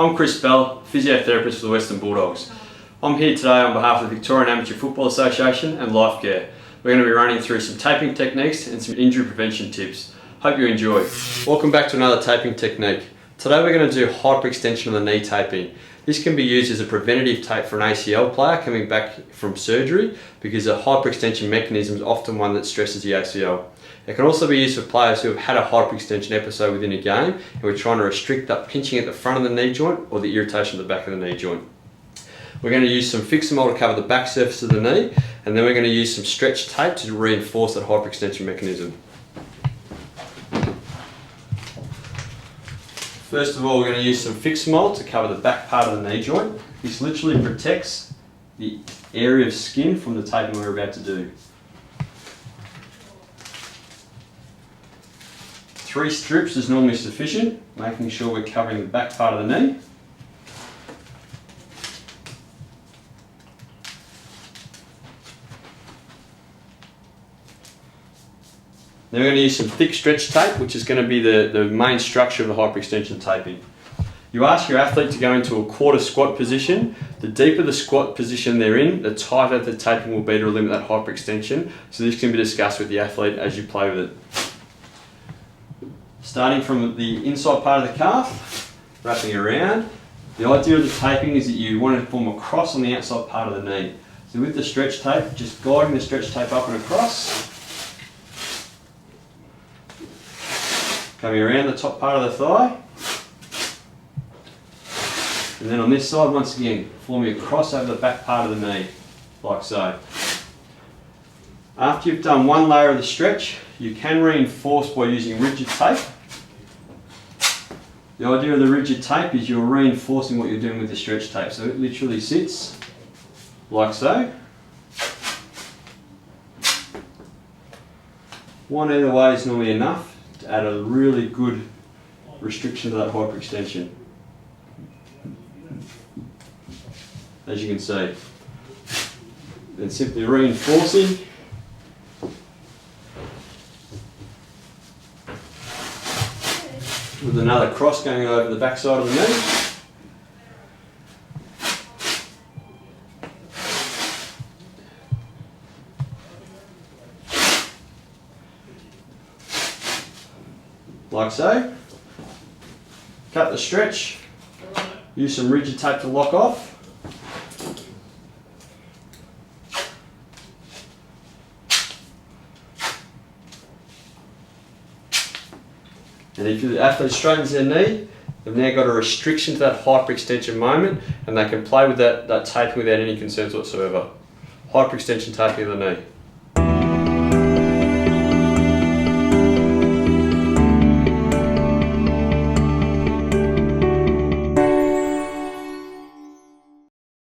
I'm Chris Bell, physiotherapist for the Western Bulldogs. I'm here today on behalf of the Victorian Amateur Football Association and LifeCare. We're going to be running through some taping techniques and some injury prevention tips. Hope you enjoy. Welcome back to another taping technique. Today we're going to do hyperextension of the knee taping. This can be used as a preventative tape for an ACL player coming back from surgery because a hyperextension mechanism is often one that stresses the ACL. It can also be used for players who have had a hyperextension episode within a game and we're trying to restrict that pinching at the front of the knee joint or the irritation at the back of the knee joint. We're going to use some Fixamol to cover the back surface of the knee, and then we're going to use some stretch tape to reinforce that hyperextension mechanism. First of all, we're going to use some Fixamol to cover the back part of the knee joint. This literally protects the area of skin from the taping we're about to do. 3 strips is normally sufficient, making sure we're covering the back part of the knee. Then we're going to use some thick stretch tape, which is going to be the main structure of the hyperextension taping. You ask your athlete to go into a quarter squat position. The deeper the squat position they're in, the tighter the taping will be to limit that hyperextension. So this can be discussed with the athlete as you play with it. Starting from the inside part of the calf, wrapping around. The idea of the taping is that you want to form a cross on the outside part of the knee. So with the stretch tape, just guiding the stretch tape up and across. Coming around the top part of the thigh. And then on this side, once again, forming a cross over the back part of the knee, like so. After you've done one layer of the stretch, you can reinforce by using rigid tape. The idea of the rigid tape is you're reinforcing what you're doing with the stretch tape. So it literally sits like so. One either way is normally enough to add a really good restriction to that hyperextension. As you can see. Then simply reinforcing. With another cross going over the back side of the knee. Like so. Cut the stretch. Use some rigid tape to lock off. And if the athlete straightens their knee, they've now got a restriction to that hyperextension moment and they can play with that taping without any concerns whatsoever. Hyperextension taping of the knee.